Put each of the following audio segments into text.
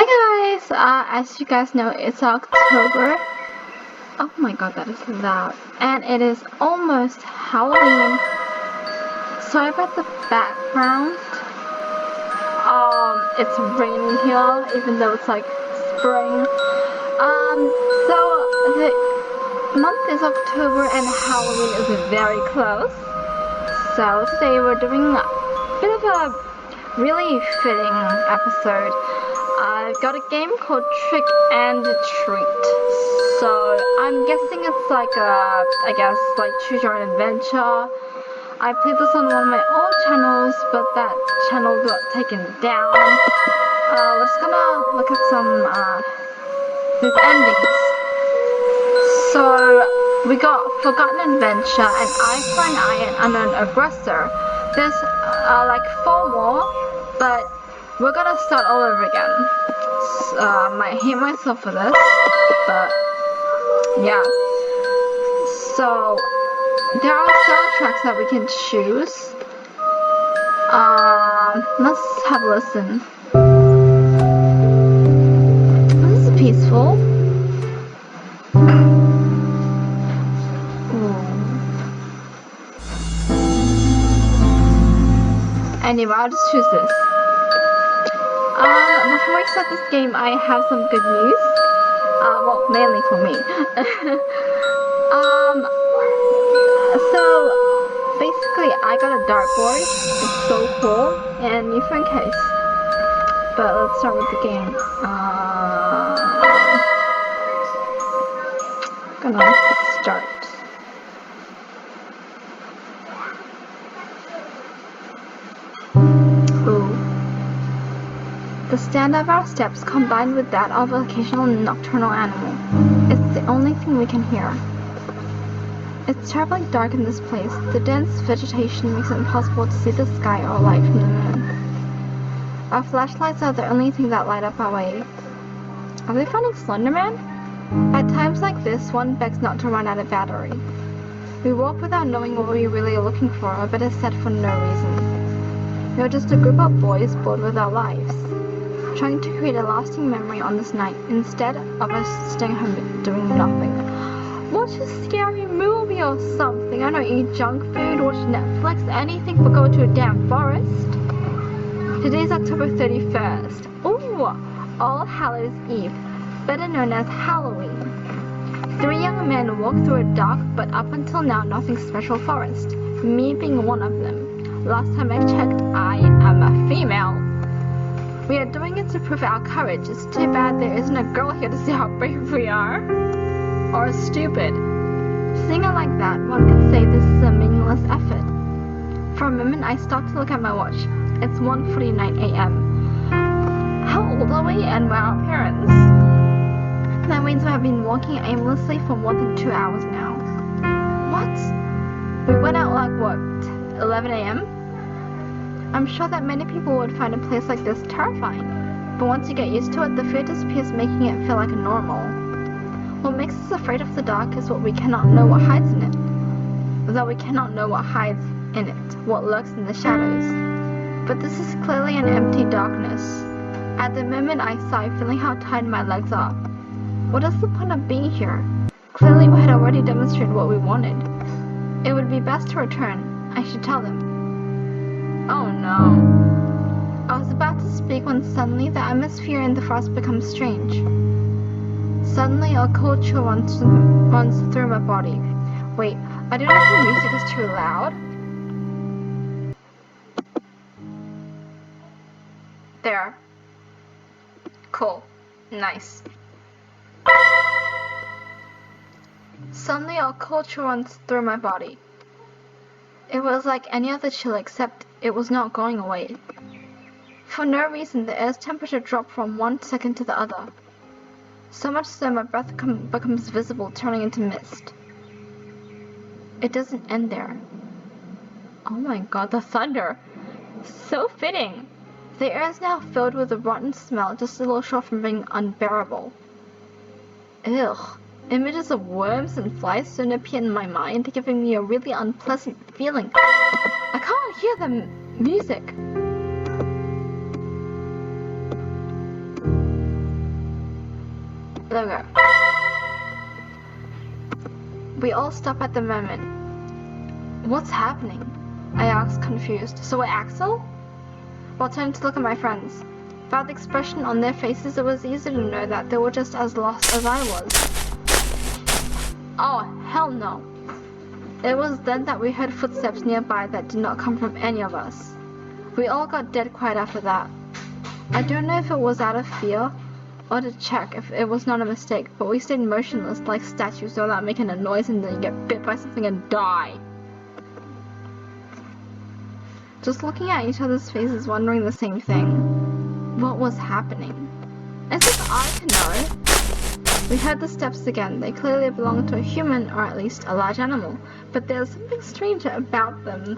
Hi guys, as you guys know, it's October. Oh my god, that is loud. And it is almost Halloween. Sorry about the background. It's raining here, even though it's like spring. So the month is October and Halloween is very close. So today we're doing a bit of a really fitting episode. I've got a game called Trick and Treat. So I'm guessing it's like like Choose Your Own Adventure. I played this on one of my old channels, but that channel got taken down. We're just gonna look at some these endings. So we got Forgotten Adventure and Eye for an Eye and Unknown Aggressor. There's like 4 more, but we're gonna start all over again. I might hate myself for this, but yeah. So there are soundtracks that we can choose. Let's have a listen. This is peaceful. Anyway, I'll just choose this. Before we start this game, I have some good news. Well, mainly for me. So basically, I got a dartboard. It's so cool, and new phone case. But let's start with the game. Gonna start. The stand of our steps combined with that of an occasional nocturnal animal. It's the only thing we can hear. It's terribly dark in this place. The dense vegetation makes it impossible to see the sky or light from the moon. Our flashlights are the only thing that light up our way. Are they finding Slenderman? At times like this, one begs not to run out of battery. We walk without knowing what we really are looking for, or better said, for no reason. We are just a group of boys bored with our lives, trying to create a lasting memory on this night instead of us staying home doing nothing. Watch a scary movie or something. I don't eat junk food, watch Netflix, anything but go to a damn forest. Today's October 31st. Ooh, All Hallows Eve, better known as Halloween. 3 young men walk through a dark but up until now nothing special forest, me being one of them. Last time I checked, I am a female. We are doing it to prove our courage. It's too bad there isn't a girl here to see how brave we are. Or stupid. Seeing it like that, one could say this is a meaningless effort. For a moment, I stop to look at my watch. It's 1:49 a.m. How old are we and where are our parents? That means we have been walking aimlessly for more than 2 hours now. What? We went out like what, 11 a.m.? I'm sure that many people would find a place like this terrifying, but once you get used to it, the fear disappears, making it feel like a normal. What makes us afraid of the dark is what we cannot know what hides in it. Though we cannot know what hides in it, what lurks in the shadows. But this is clearly an empty darkness. At the moment I sigh, feeling how tired my legs are. What is the point of being here? Clearly we had already demonstrated what we wanted. It would be best to return. I should tell them. Oh no. I was about to speak when suddenly the atmosphere in the forest becomes strange. Suddenly a cold chill runs through my body. Wait, I don't know if the music is too loud. There. Cool. Nice. Suddenly a cold chill runs through my body. It was like any other chill, except it was not going away. For no reason, the air's temperature dropped from one second to the other. So much so my breath becomes visible, turning into mist. It doesn't end there. Oh my god, the thunder! So fitting! The air is now filled with a rotten smell, just a little short from being unbearable. Ugh. Images of worms and flies soon appear in my mind, giving me a really unpleasant feeling. I can't hear the music. There we go. We all stop at the moment. What's happening? I asked, confused. So we're Axel? While turning to look at my friends. By the expression on their faces, it was easy to know that they were just as lost as I was. Oh, hell no. It was then that we heard footsteps nearby that did not come from any of us. We all got dead quiet after that. I don't know if it was out of fear or to check if it was not a mistake, but we stayed motionless like statues without making a noise, and then you get bit by something and die. Just looking at each other's faces, wondering the same thing. What was happening? As if I could know. We heard the steps again. They clearly belonged to a human, or at least a large animal, but there was something strange about them.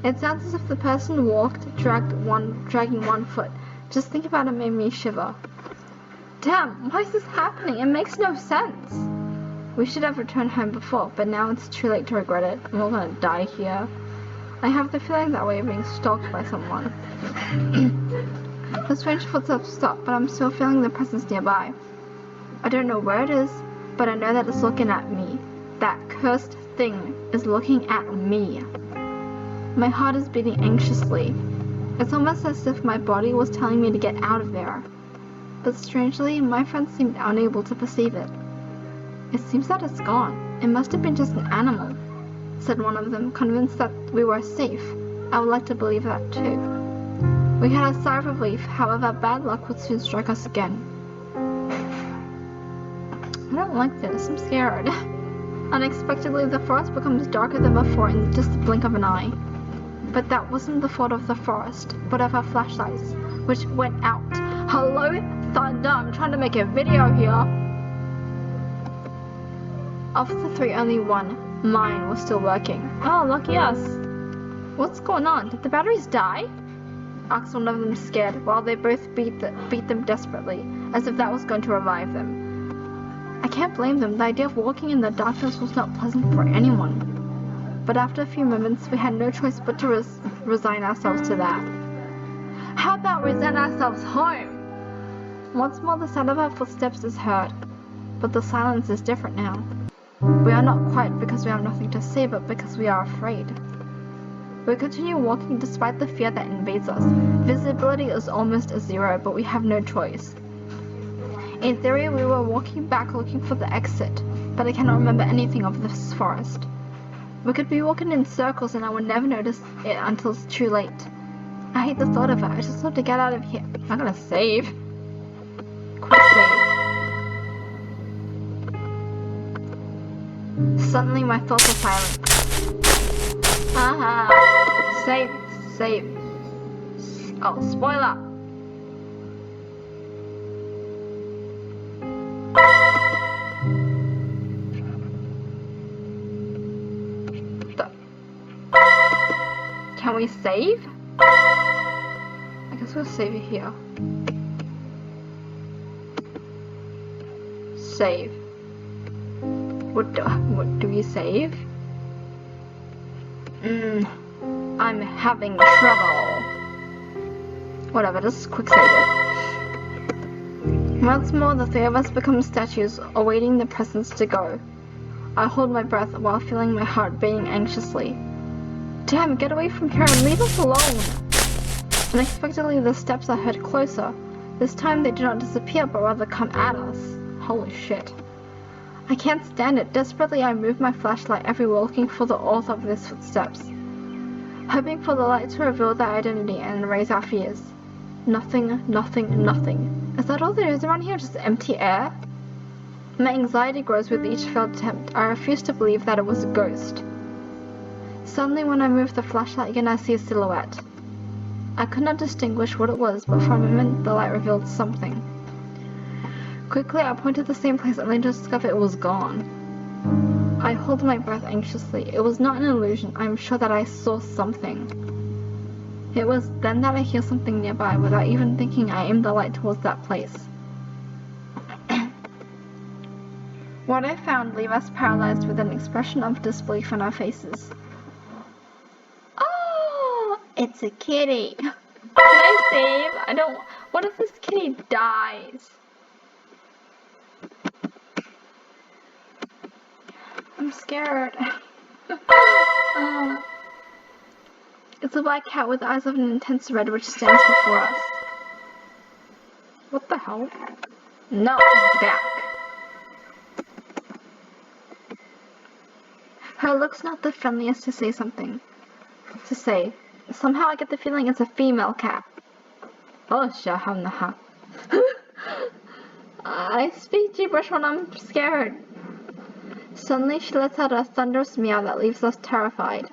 It sounds as if the person walked, dragging one foot. Just think about it made me shiver. Damn, why is this happening? It makes no sense. We should have returned home before, but now it's too late to regret it. I'm all gonna die here. I have the feeling that we're being stalked by someone. The strange footsteps stop, but I'm still feeling the presence nearby. I don't know where it is, but I know that it's looking at me. That cursed thing is looking at me. My heart is beating anxiously. It's almost as if my body was telling me to get out of there. But strangely, my friends seemed unable to perceive it. It seems that it's gone. It must have been just an animal, said one of them, convinced that we were safe. I would like to believe that too. We had a sigh of relief, however bad luck would soon strike us again. I don't like this, I'm scared. Unexpectedly, the forest becomes darker than before in just the blink of an eye. But that wasn't the fault of the forest, but of our flashlights, which went out. Hello, Thunder, I'm trying to make a video here. Of the three, only one, mine, was still working. Oh, lucky us. What's going on? Did the batteries die? Asked one of them, scared, while they both beat them desperately, as if that was going to revive them. I can't blame them. The idea of walking in the darkness was not pleasant for anyone. But after a few moments, we had no choice but to resign ourselves to that. How about we send ourselves home? Once more, the sound of our footsteps is heard, but the silence is different now. We are not quiet because we have nothing to say, but because we are afraid. We continue walking despite the fear that invades us. Visibility is almost a zero, but we have no choice. In theory, we were walking back looking for the exit, but I cannot remember anything of this forest. We could be walking in circles and I would never notice it until it's too late. I hate the thought of it. I just want to get out of here. I'm gonna save. Quick save. Suddenly my thoughts are silent. Aha! Save. Oh, spoiler! Can we save? I guess we'll save it here. Save. What do we save? I'm having trouble. Whatever, just quick save it. Once more, the three of us become statues, awaiting the presence to go. I hold my breath while feeling my heart beating anxiously. Damn, get away from here and leave us alone! Unexpectedly, the steps are heard closer. This time they do not disappear, but rather come at us. Holy shit. I can't stand it. Desperately, I move my flashlight everywhere looking for the author of these footsteps, hoping for the light to reveal their identity and erase our fears. Nothing. Is that all there is around here? Just empty air? My anxiety grows with each failed attempt. I refuse to believe that it was a ghost. Suddenly, when I move the flashlight again, I see a silhouette. I could not distinguish what it was, but for a moment the light revealed something. Quickly, I point to the same place only to discover it was gone. I hold my breath anxiously. It was not an illusion. I am sure that I saw something. It was then that I hear something nearby. Without even thinking, I aim the light towards that place. What I found leave us paralyzed with an expression of disbelief on our faces. Oh, it's a kitty. Can I save? What if this kitty dies? I'm scared. It's a black cat with eyes of an intense red which stands before us. What the hell? No, back. Her look's not the friendliest to say something. Somehow I get the feeling it's a female cat. Oh, shahamnaha. I speak gibberish when I'm scared. Suddenly she lets out a thunderous meow that leaves us terrified.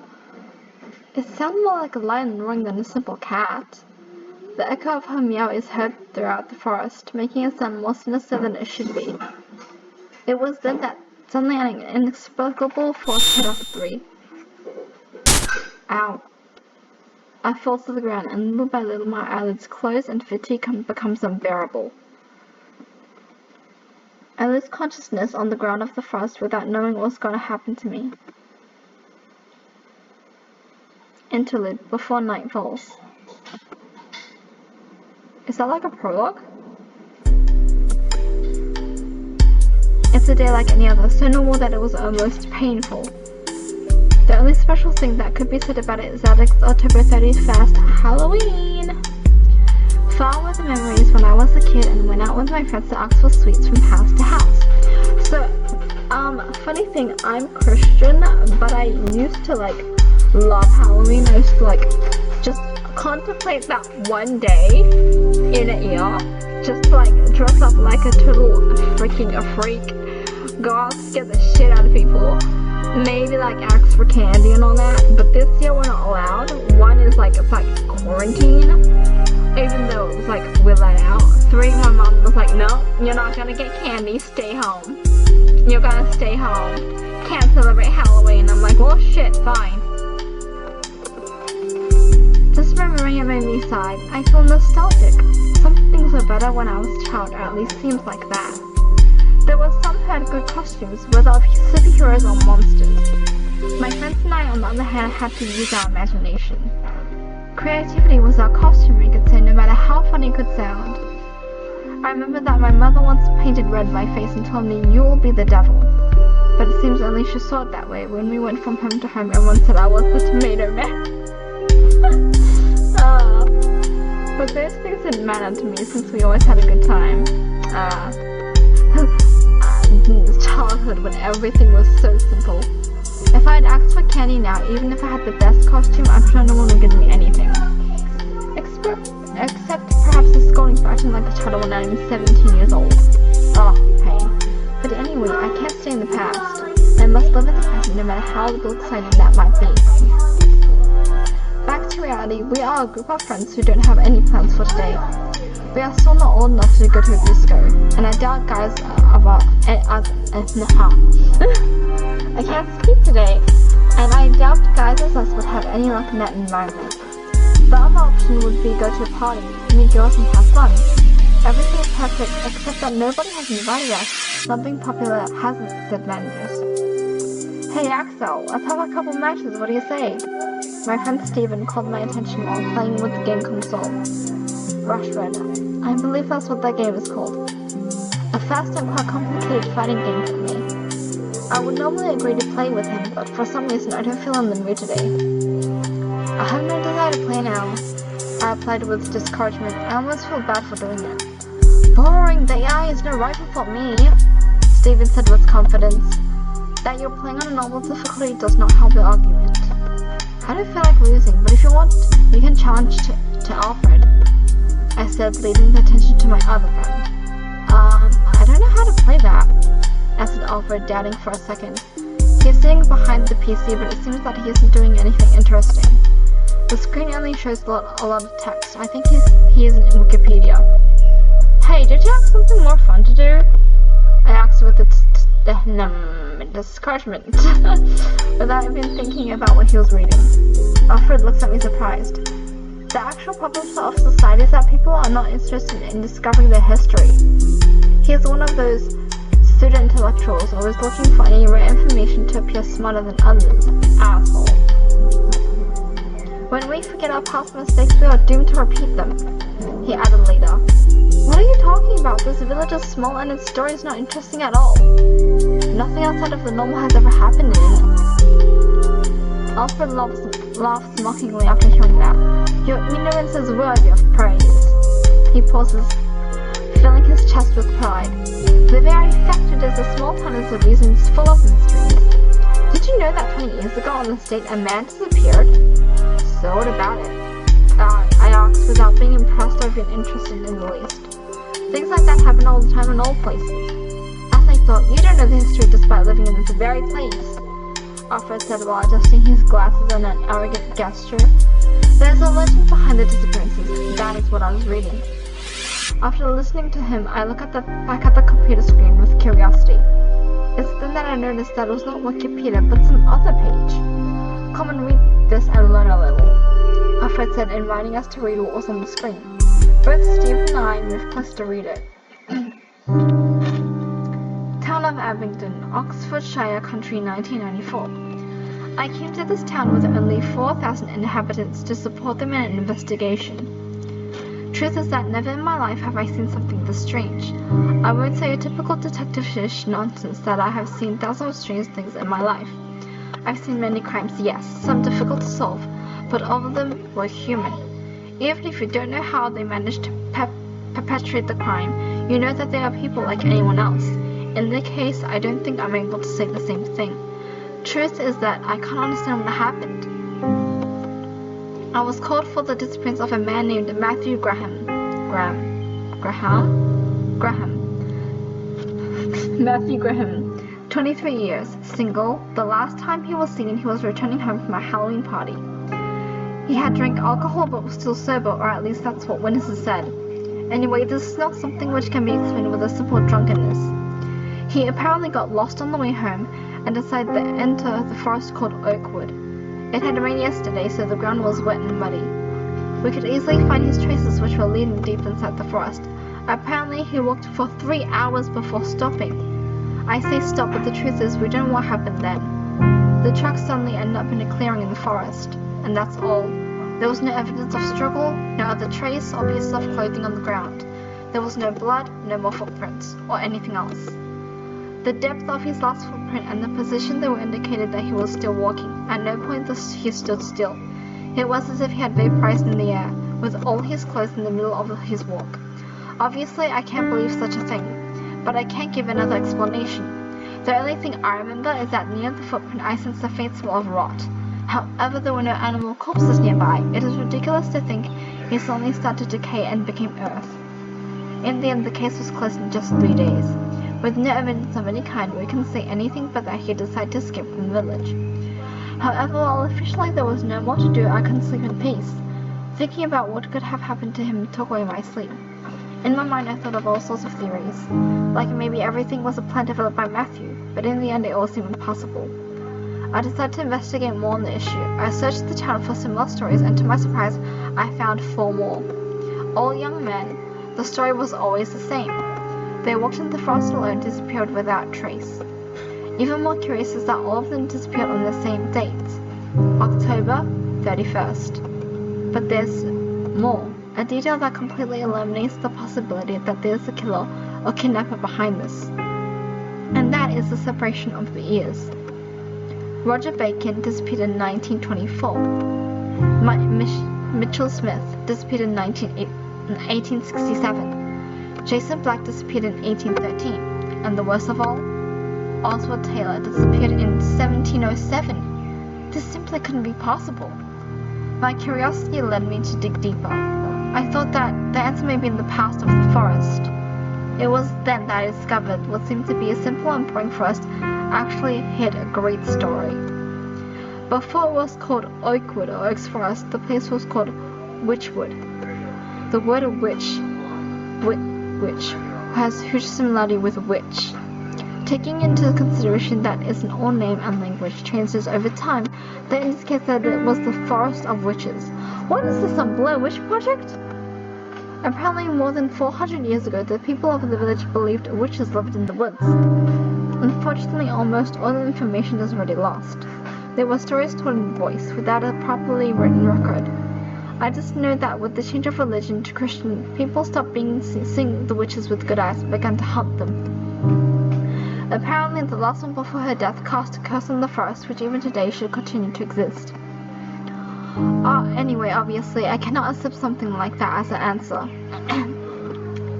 It sounded more like a lion roaring than a simple cat. The echo of her meow is heard throughout the forest, making it sound more sinister than it should be. It was then that suddenly an inexplicable force hit us three. Ow. I fall to the ground, and little by little my eyelids close and fatigue becomes unbearable. I lose consciousness on the ground of the forest without knowing what's going to happen to me. Interlude, before night falls. Is that like a prologue? It's a day like any other, so normal that it was almost painful. The only special thing that could be said about it is that it's October 31st, Halloween! Far were the memories when I was a kid and went out with my friends to ask for sweets from house to house. So, funny thing, I'm Christian, but I used to love Halloween. I used to just contemplate that one day in a year, just to dress up like a total freaking freak, go out, scare the shit out of people, maybe ask for candy and all that. But this year we're not allowed. One is it's quarantine, even though it was we're let out. Three, my mom was no, you're not gonna get candy, stay home. You're gonna stay home. Can't celebrate Halloween. I'm well shit, fine. Just remembering it made me sigh. I feel nostalgic. Some things were better when I was a child, or at least seems like that. There were some who had good costumes, whether of superheroes or monsters. My friends and I, on the other hand, had to use our imagination. Creativity was our costume, we could say, no matter how funny it could sound. I remember that my mother once painted red my face and told me, "You'll be the devil." But it seems only she saw it that way. When we went from home to home, everyone said I was the tomato man. But those things didn't matter to me since we always had a good time. Childhood when everything was so simple. If I had asked for candy now, even if I had the best costume, I'm sure no one would give me anything. Except perhaps a scolding for acting like a child when I'm 17 years old. Oh, pain. But anyway, I can't stay in the past. I must live in the present no matter how little exciting that might be. Back to reality, we are a group of friends who don't have any plans for today. We are still not old enough to go to a disco, and I doubt guys I can't speak today, and I doubt guys as us would have any luck in that environment. The other option would be go to a party, meet girls and have fun. Everything is perfect except that nobody has invited us. Not being popular has its disadvantages. Hey Axel, let's have a couple matches, what do you say? My friend Steven called my attention while playing with the game console. Rush Red. I believe that's what that game is called. A fast and quite complicated fighting game for me. I would normally agree to play with him, but for some reason I don't feel in the mood today. I have no desire to play now. I applied with discouragement. I almost feel bad for doing it. Boring, the AI is no rival for me, Steven said with confidence. That you're playing on a normal difficulty does not help your argument. I don't feel like losing, but if you want, you can challenge to Alfred, I said, leading the attention to my other friend. I don't know how to play that, answered Alfred, doubting for a second. He is sitting behind the PC, but it seems that he isn't doing anything interesting. The screen only shows a lot of text. I think he is in Wikipedia. Hey, did you have something more fun to do? I asked with discouragement, without even thinking about what he was reading. Alfred looks at me surprised. The actual problem of society is that people are not interested in discovering their history. He is one of those pseudo-intellectuals, always looking for any rare information to appear smarter than others. Asshole. When we forget our past mistakes, we are doomed to repeat them, he added later. What are you talking about? This village is small and its story is not interesting at all. Nothing outside of the normal has ever happened in it. Alfred laughs mockingly after hearing that. Your ignorance is worthy of praise. He pauses, filling his chest with pride. The very fact it is a small town is the reason it's full of mysteries. Did you know that 20 years ago on this date a man disappeared? So what about it? I asked without being impressed or even interested in the least. Things like that happen all the time in all places. As I thought, you don't know the history despite living in this very place. Alfred said while adjusting his glasses in an arrogant gesture. There's a legend behind the disappearances. That is what I was reading. After listening to him, I look back at the computer screen with curiosity. It's then that I noticed that it was not Wikipedia, but some other page. Come and read this and learn a little, Alfred said, inviting us to read what was on the screen. Both Steve and I moved close to read it. Town of Abingdon, Oxfordshire Country, 1994. I came to this town with only 4,000 inhabitants to support them in an investigation. Truth is that never in my life have I seen something this strange. I won't say a typical detective-ish nonsense that I have seen thousands of strange things in my life. I've seen many crimes, yes, some difficult to solve, but all of them were human. Even if you don't know how they managed to perpetrate the crime, you know that they are people like anyone else. In their case, I don't think I'm able to say the same thing. Truth is that I can't understand what happened. I was called for the disappearance of a man named Matthew Graham. Matthew Graham, 23 years, single. The last time he was seen, he was returning home from a Halloween party. He had drank alcohol but was still sober, or at least that's what witnesses said. Anyway, this is not something which can be explained with a simple drunkenness. He apparently got lost on the way home and decided to enter the forest called Oakwood. It had rained yesterday, so the ground was wet and muddy. We could easily find his traces, which were leading deep inside the forest. Apparently, he walked for 3 hours before stopping. I say stop, but the truth is we don't know what happened then. The truck suddenly ended up in a clearing in the forest, and that's all. There was no evidence of struggle, no other trace or piece of clothing on the ground. There was no blood, no more footprints, or anything else. The depth of his last footprint and the position they were indicated that he was still walking. At no point he stood still. It was as if he had vaporized in the air, with all his clothes in the middle of his walk. Obviously, I can't believe such a thing, but I can't give another explanation. The only thing I remember is that near the footprint I sensed a faint smell of rot. However, there were no animal corpses nearby. It is ridiculous to think he suddenly started to decay and became earth. In the end, the case was closed in just 3 days. With no evidence of any kind, we couldn't say anything but that he decided to escape from the village. However, while officially there was no more to do, I couldn't sleep in peace. Thinking about what could have happened to him took away my sleep. In my mind, I thought of all sorts of theories, like maybe everything was a plan developed by Matthew, but in the end it all seemed impossible. I decided to investigate more on the issue. I searched the town for similar stories, and to my surprise, I found 4 more. All young men. The story was always the same. They walked in the forest alone and disappeared without trace. Even more curious is that all of them disappeared on the same date, October 31st. But there's more, a detail that completely eliminates the possibility that there's a killer or kidnapper behind this. And that is the separation of the ears. Roger Bacon disappeared in 1924. Mitchell Smith disappeared in 1867. Jason Black disappeared in 1813. And the worst of all, Oswald Taylor disappeared in 1707. This simply couldn't be possible. My curiosity led me to dig deeper. I thought that the answer may be in the past of the forest. It was then that I discovered what seemed to be a simple and boring forest actually hid a great story. Before it was called Oakwood or Oaks Forest, the place was called Witchwood. The word witch has huge similarity with witch. Taking into consideration that it's an old name and language changes over time, that indicates that it was the forest of witches. What is this, some Blair Witch Project? Apparently more than 400 years ago, the people of the village believed witches lived in the woods. Unfortunately, almost all the information is already lost. There were stories told in voice, without a properly written record. I just know that with the change of religion to Christian, people stopped seeing the witches with good eyes and began to hunt them. Apparently, the last one before her death cast a curse on the forest, which even today should continue to exist. Anyway, obviously, I cannot accept something like that as an answer.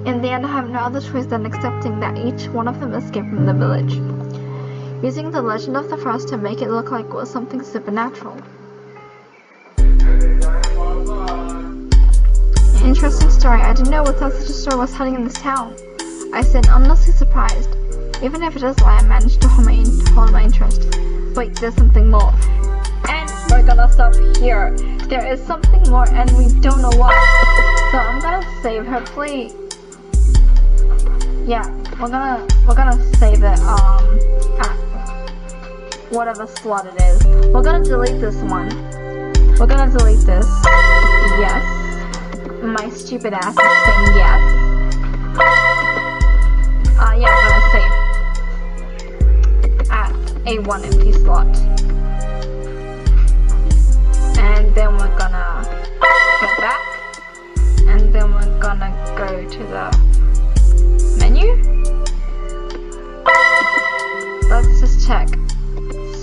In the end, I have no other choice than accepting that each one of them escaped from the village, using the legend of the forest to make it look like it was something supernatural. Interesting story. I didn't know without such a story was hiding in this town. I said, honestly surprised. Even if it is a lie, I managed to hold my interest. Wait, there's something more. And we're gonna stop here. There is something more and we don't know what. So I'm gonna save her, please. Yeah, we're gonna save it at whatever slot it is. We're gonna delete this one. We're gonna delete this. Yes. My stupid ass is saying yes. Yeah, we're gonna save at a 1 empty slot. And then we're gonna go back. And then we're gonna go to the menu. Let's just check.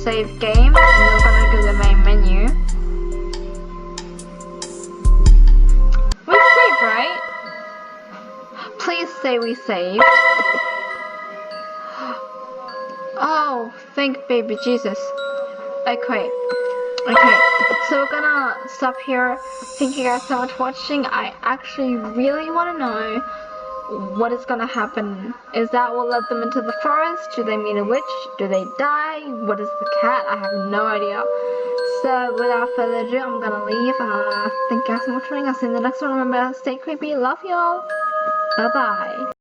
Save game. And then we're gonna go to the main menu. Right? Please say we saved. Oh, thank baby Jesus. Okay, so we're gonna stop here. Thank you guys so much for watching. I actually really want to know what is gonna happen. Is that what led them into the forest? Do they meet a witch? Do they die? What is the cat? I have no idea. So without further ado, I'm gonna leave. Thank you guys so much for watching. I'll see you in the next one. Remember, stay creepy. Love y'all. Bye bye.